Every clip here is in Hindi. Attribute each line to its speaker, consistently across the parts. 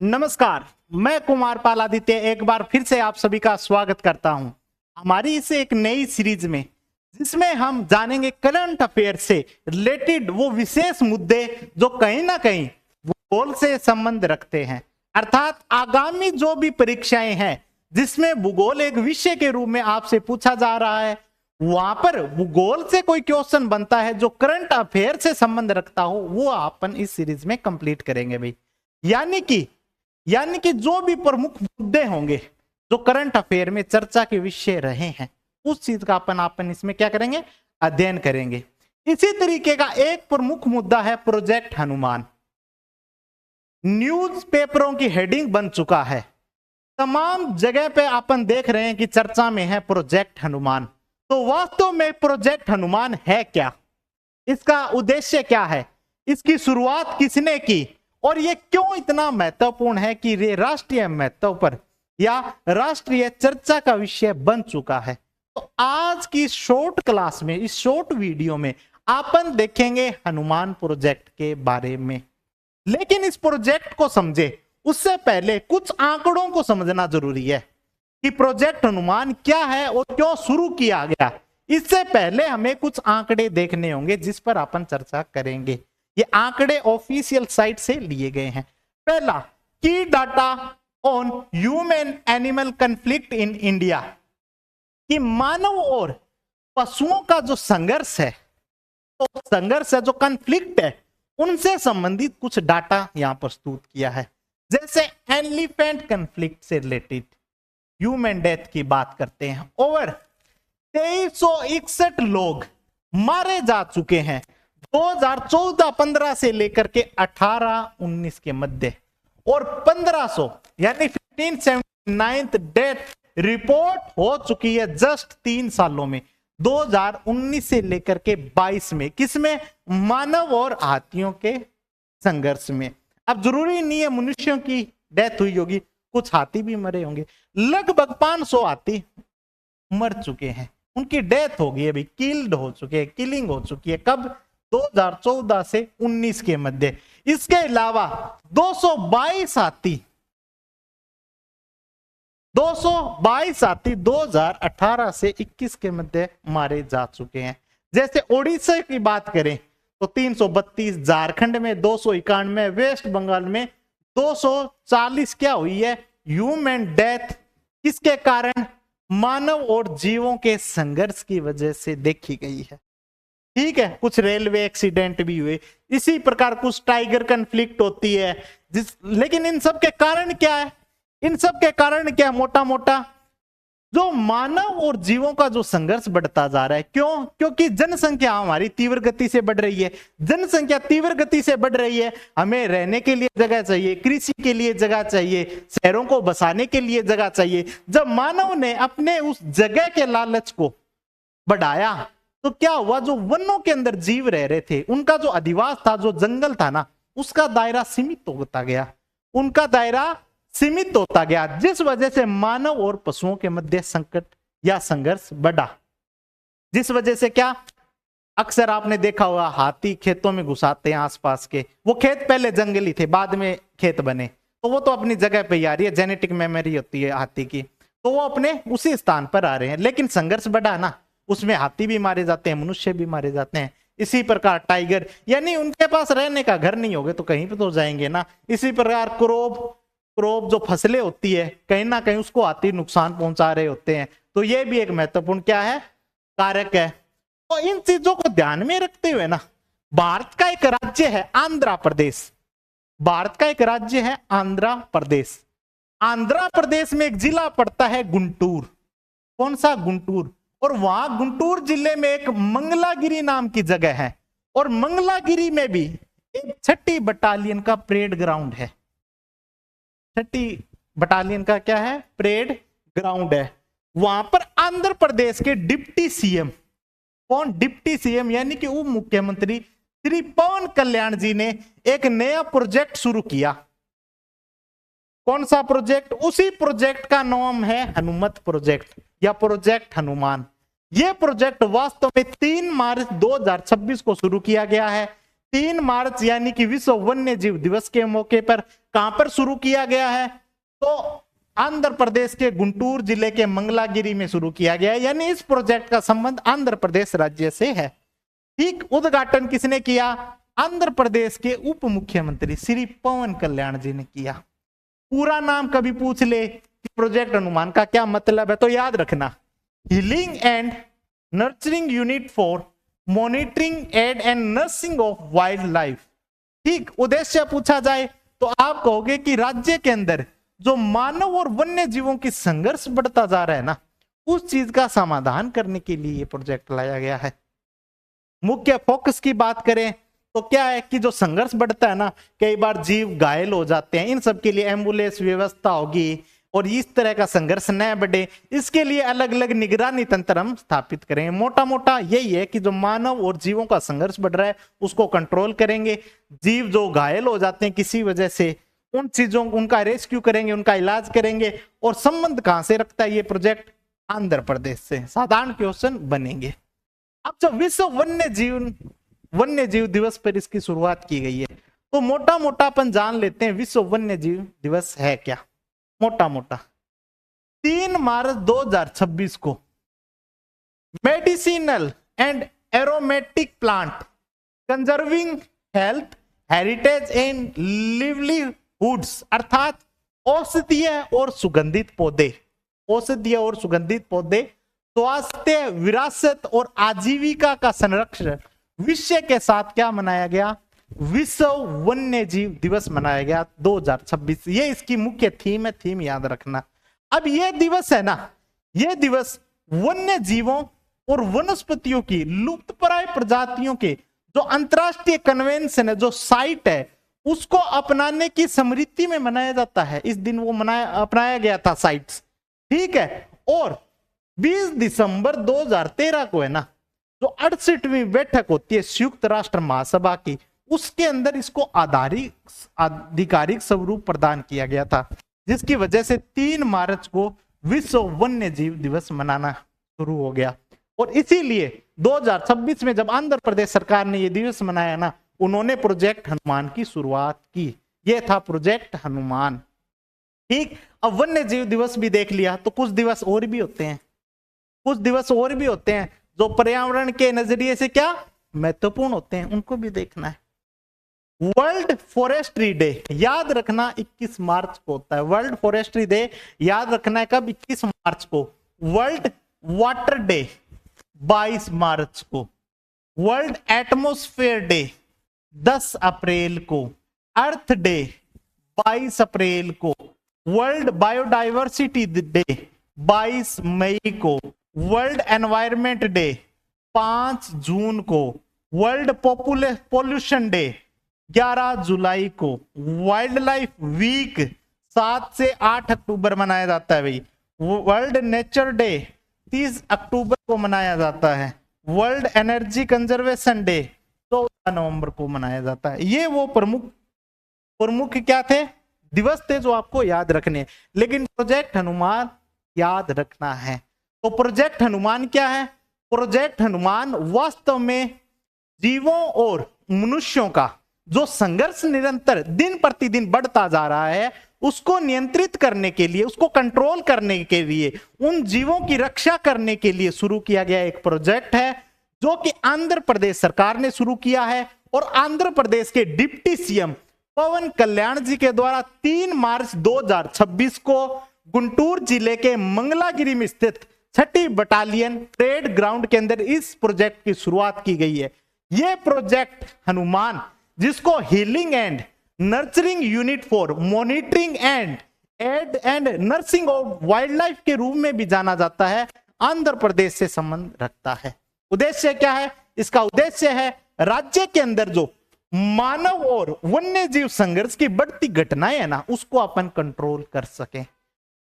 Speaker 1: नमस्कार, मैं कुमार पालादित्य एक बार फिर से आप सभी का स्वागत करता हूं हमारी इस एक नई सीरीज में, जिसमें हम जानेंगे करंट अफेयर से रिलेटेड वो विशेष मुद्दे जो कहीं ना कहीं भूगोल से संबंध रखते हैं। अर्थात आगामी जो भी परीक्षाएं हैं जिसमें भूगोल एक विषय के रूप में आपसे पूछा जा रहा है, वहां पर भूगोल से कोई क्वेश्चन बनता है जो करंट अफेयर से संबंध रखता हो, वो अपन इस सीरीज में कंप्लीट करेंगे भाई। यानी कि जो भी प्रमुख मुद्दे होंगे जो करंट अफेयर में चर्चा के विषय रहे हैं, उस चीज का अपन इसमें क्या करेंगे, अध्ययन करेंगे। इसी तरीके का एक प्रमुख मुद्दा है प्रोजेक्ट हनुमान। न्यूज पेपरों की हेडिंग बन चुका है, तमाम जगह पे अपन देख रहे हैं कि चर्चा में है प्रोजेक्ट हनुमान। तो वास्तव में प्रोजेक्ट हनुमान है क्या, इसका उद्देश्य क्या है, इसकी शुरुआत किसने की और ये क्यों इतना महत्वपूर्ण है कि ये राष्ट्रीय महत्व पर या राष्ट्रीय चर्चा का विषय बन चुका है। तो आज की शॉर्ट क्लास में, इस शॉर्ट वीडियो में अपन देखेंगे हनुमान प्रोजेक्ट के बारे में। लेकिन इस प्रोजेक्ट को समझे उससे पहले कुछ आंकड़ों को समझना जरूरी है कि प्रोजेक्ट हनुमान क्या है और क्यों शुरू किया गया। इससे पहले हमें कुछ आंकड़े देखने होंगे जिस पर अपन चर्चा करेंगे। ये आंकड़े ऑफिशियल साइट से लिए गए हैं। पहला, की data on human animal conflict in India, कि मानव और पशुओं का जो संघर्ष है, जो कॉन्फ्लिक्ट है, उनसे संबंधित कुछ डाटा यहां प्रस्तुत किया है। जैसे एलिफेंट कॉन्फ्लिक्ट से रिलेटेड ह्यूमन डेथ की बात करते हैं, ओवर 2361 लोग मारे जा चुके हैं 2014-15 से लेकर के 18-19 के मध्य, और 1500 यानी 1579 डेथ रिपोर्ट हो चुकी है जस्ट 3 सालों में, 2019 से लेकर के 22 में। किसमें? मानव और हाथियों के संघर्ष में। अब जरूरी नहीं है मनुष्यों की डेथ हुई होगी, कुछ हाथी भी मरे होंगे। लगभग 500 हाथी मर चुके हैं, उनकी डेथ हो गई है, किल्ड हो चुके हैं, किलिंग हो चुकी है। कब? 2014 से 19 के मध्य। इसके अलावा 222 हाथी 2018 से 21 के मध्य मारे जा चुके हैं। जैसे ओडिशा की बात करें तो 332, झारखंड में 291, वेस्ट बंगाल में 240 क्या हुई है, ह्यूमन डेथ। किसके कारण? मानव और जीवों के संघर्ष की वजह से देखी गई है। ठीक है, कुछ रेलवे एक्सीडेंट भी हुए, इसी प्रकार कुछ टाइगर कन्फ्लिक्ट होती है लेकिन इन सब के कारण क्या है? इन सब के कारण क्या? मोटा मोटा जो मानव और जीवों का जो संघर्ष बढ़ता जा रहा है। क्यों? क्योंकि जनसंख्या हमारी तीव्र गति से बढ़ रही है। जनसंख्या तीव्र गति से बढ़ रही है, हमें रहने के लिए जगह चाहिए, कृषि के लिए जगह चाहिए, शहरों को बसाने के लिए जगह चाहिए। जब मानव ने अपने उस जगह के लालच को बढ़ाया तो क्या हुआ? जो वनों के अंदर जीव रह रहे थे, उनका जो अधिवास था, जो जंगल था ना, उसका दायरा सीमित होता गया, उनका दायरा सीमित होता गया, जिस वजह से मानव और पशुओं के मध्य संकट या संघर्ष बढ़ा। जिस वजह से क्या, अक्सर आपने देखा होगा हाथी खेतों में घुसाते हैं आसपास के। वो खेत पहले जंगली थे, बाद में खेत बने, तो वो तो अपनी जगह पे ही आ रही है, जेनेटिक मेमोरी होती है हाथी की, तो वो अपने उसी स्थान पर आ रहे हैं। लेकिन संघर्ष बढ़ा ना, उसमें हाथी भी मारे जाते हैं, मनुष्य भी मारे जाते हैं। इसी प्रकार टाइगर, यानी उनके पास रहने का घर नहीं होगा तो कहीं पे तो जाएंगे ना। इसी प्रकार क्रोप जो फसलें होती है, कहीं ना कहीं उसको हाथी नुकसान पहुंचा रहे होते हैं। तो ये भी एक महत्वपूर्ण क्या है, कारक है। तो इन चीजों को ध्यान में रखते हुए ना, भारत का एक राज्य है आंध्र प्रदेश। भारत का एक राज्य है आंध्र प्रदेश। आंध्र प्रदेश में एक जिला पड़ता है गुंटूर। कौन सा? गुंटूर। और वहां गुंटूर जिले में एक मंगलागिरी नाम की जगह है, और मंगलागिरी में भी एक 6ठी बटालियन का परेड ग्राउंड है। 6ठी बटालियन का क्या है? परेड ग्राउंड है। वहां पर आंध्र प्रदेश के डिप्टी सीएम, कौन? डिप्टी सीएम यानी कि उप मुख्यमंत्री श्री पवन कल्याण जी ने एक नया प्रोजेक्ट शुरू किया। कौन सा प्रोजेक्ट? उसी प्रोजेक्ट का नाम है हनुमत प्रोजेक्ट या प्रोजेक्ट हनुमान। यह प्रोजेक्ट वास्तव में 3 मार्च 2026 को शुरू किया गया है। 3 मार्च यानी कि विश्व वन्य जीव दिवस के मौके पर कहां पर शुरू किया गया है? तो आंध्र प्रदेश के गुंटूर जिले के मंगलागिरी में शुरू किया गया है, यानी इस प्रोजेक्ट का संबंध आंध्र प्रदेश राज्य से है। ठीक, उद्घाटन किसने किया? आंध्र प्रदेश के उप मुख्यमंत्री श्री पवन कल्याण जी ने किया। पूरा नाम कभी पूछ ले कि प्रोजेक्ट हनुमान का क्या मतलब है, तो याद रखना, healing and nurturing unit for monitoring aid and nursing of wildlife. ठीक, उद्देश्य पूछा जाए तो आप कहोगे कि राज्य के अंदर जो मानव और वन्य जीवों की संघर्ष बढ़ता जा रहा है ना, उस चीज का समाधान करने के लिए ये प्रोजेक्ट लाया गया है। मुख्य फोकस की बात करें तो क्या है कि जो संघर्ष बढ़ता है ना, कई बार जीव घायल हो जाते हैं, इन सब के लिए एम्बुलेंस व्यवस्था होगी और इस तरह का संघर्ष न बढ़े, इसके लिए अलग अलग निगरानी तंत्र हम स्थापित करेंगे। मोटा मोटा यही है कि जो मानव और जीवों का संघर्ष बढ़ रहा है उसको कंट्रोल करेंगे, जीव जो घायल हो जाते हैं किसी वजह से उन चीजों उनका रेस्क्यू करेंगे, उनका इलाज करेंगे। और संबंध कहां से रखता है ये प्रोजेक्ट? आंध्र प्रदेश से। साधारण क्वेश्चन बनेंगे। अब जब विश्व वन्य जीव दिवस पर इसकी शुरुआत की गई है तो मोटा मोटा अपन जान लेते हैं विश्व वन्य जीव दिवस है क्या। मोटा मोटा 3 मार्च 2026 को medicinal and aromatic plant conserving health heritage and livelihoods अर्थात औषधीय और सुगंधित पौधे, औषधीय और सुगंधित पौधे, स्वास्थ्य, विरासत और आजीविका का संरक्षण विषय के साथ क्या मनाया गया? विश्व वन्य जीव दिवस मनाया गया 2026। ये इसकी मुख्य थीम है, थीम याद रखना। अब ये दिवस है ना, ये दिवस वन्य जीवों और वनस्पतियों की लुप्तप्राय प्रजातियों के जो अंतरराष्ट्रीय कन्वेंशन है, जो साइट है, उसको अपनाने की स्मृति में मनाया जाता है। इस दिन वो अपनाया गया था साइट्स, ठीक है। और 20 दिसंबर 2013 को है ना, जो 68वीं बैठक होती है संयुक्त राष्ट्र महासभा की, उसके अंदर इसको आधिकारिक स्वरूप प्रदान किया गया था, जिसकी वजह से 3 मार्च को विश्व वन्य जीव दिवस मनाना शुरू हो गया। और इसीलिए 2026 में जब आंध्र प्रदेश सरकार ने यह दिवस मनाया ना, उन्होंने प्रोजेक्ट हनुमान की शुरुआत की। यह था प्रोजेक्ट हनुमान, ठीक। अब वन्य जीव दिवस भी देख लिया, तो कुछ दिवस और भी होते हैं, कुछ दिवस और भी होते हैं जो पर्यावरण के नजरिए से क्या महत्वपूर्ण होते हैं, उनको भी देखना है। वर्ल्ड फॉरेस्ट्री डे याद रखना 21 मार्च को होता है। वर्ल्ड फॉरेस्ट्री डे याद रखना है कब? 21 मार्च को। वर्ल्ड वाटर डे 22 मार्च को। वर्ल्ड एटमॉस्फेयर डे 10 अप्रैल को। अर्थ डे 22 अप्रैल को। वर्ल्ड बायोडाइवर्सिटी डे 22 मई को। वर्ल्ड एनवायरमेंट डे 5 जून को। वर्ल्ड पॉल्यूशन डे 11 जुलाई को। वाइल्ड लाइफ वीक 7 से 8 अक्टूबर मनाया जाता है भाई। वर्ल्ड नेचर डे 30 अक्टूबर को मनाया जाता है। वर्ल्ड एनर्जी कंजर्वेशन डे 14 नवंबर को मनाया जाता है। ये वो प्रमुख क्या थे? दिवस थे जो आपको याद रखने। लेकिन प्रोजेक्ट हनुमान याद रखना है। तो प्रोजेक्ट हनुमान क्या है? प्रोजेक्ट हनुमान वास्तव में जीवों और मनुष्यों का जो संघर्ष निरंतर दिन प्रतिदिन बढ़ता जा रहा है, उसको नियंत्रित करने के लिए, उसको कंट्रोल करने के लिए, उन जीवों की रक्षा करने के लिए शुरू किया गया एक प्रोजेक्ट है, जो कि आंध्र प्रदेश सरकार ने शुरू किया है। और आंध्र प्रदेश के डिप्टी सीएम पवन कल्याण जी के द्वारा 3 मार्च 2026 को गुंटूर जिले के मंगलागिरी में स्थित 6ठी बटालियन परेड ग्राउंड के अंदर इस प्रोजेक्ट की शुरुआत की गई है। यह प्रोजेक्ट हनुमान, जिसको healing and nurturing unit for monitoring and nursing of wild life के रूप में भी जाना जाता है, आंध्र प्रदेश से संबंध रखता है। उद्देश्य क्या है इसका? उद्देश्य है राज्य के अंदर जो मानव और वन्य जीव संघर्ष की बढ़ती घटनाएं है ना, उसको अपन कंट्रोल कर सके।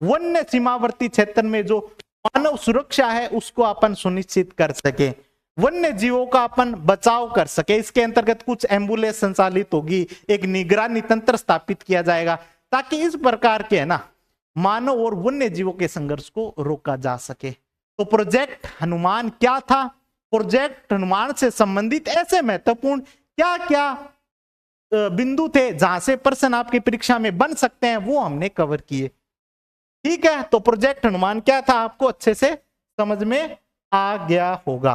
Speaker 1: वन्य सीमावर्ती क्षेत्र में जो मानव सुरक्षा है उसको अपन सुनिश्चित कर सके, वन्य जीवों का अपन बचाव कर सके। इसके अंतर्गत कुछ एम्बुलेंस संचालित होगी, एक निगरानी तंत्र स्थापित किया जाएगा, ताकि इस प्रकार के है ना मानव और वन्य जीवों के संघर्ष को रोका जा सके। तो प्रोजेक्ट हनुमान क्या था? प्रोजेक्ट हनुमान से संबंधित ऐसे महत्वपूर्ण क्या क्या बिंदु थे जहां से प्रश्न आपकी परीक्षा में बन सकते हैं, वो हमने कवर किए। ठीक है, तो प्रोजेक्ट अनुमान क्या था आपको अच्छे से समझ में आ गया होगा।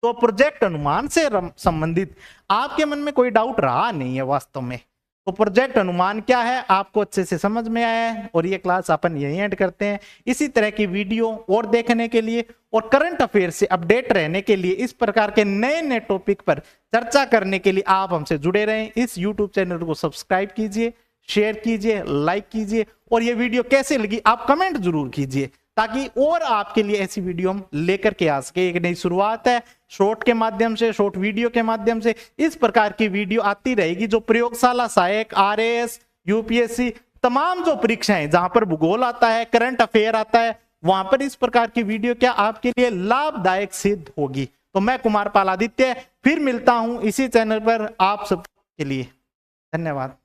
Speaker 1: तो प्रोजेक्ट अनुमान से संबंधित आपके मन में कोई डाउट रहा नहीं है वास्तव में। तो प्रोजेक्ट अनुमान क्या है आपको अच्छे से समझ में आया है, और ये क्लास अपन यही एंड करते हैं। इसी तरह की वीडियो और देखने के लिए और करंट अफेयर से अपडेट रहने के लिए, इस प्रकार के नए नए टॉपिक पर चर्चा करने के लिए आप हमसे जुड़े रहें। इस यूट्यूब चैनल को सब्सक्राइब कीजिए, शेयर कीजिए, लाइक कीजिए, और ये वीडियो कैसे लगी आप कमेंट जरूर कीजिए, ताकि और आपके लिए ऐसी वीडियो हम लेकर के आ सके। एक नई शुरुआत है, शॉर्ट के माध्यम से, शॉर्ट वीडियो के माध्यम से इस प्रकार की वीडियो आती रहेगी, जो प्रयोगशाला सहायक, आरएएस, यूपीएससी, तमाम जो परीक्षाएं जहां पर भूगोल आता है, करंट अफेयर आता है, वहां पर इस प्रकार की वीडियो क्या आपके लिए लाभदायक सिद्ध होगी। तो मैं कुमार पाल आदित्य फिर मिलता हूं इसी चैनल पर आप सबके लिए। धन्यवाद।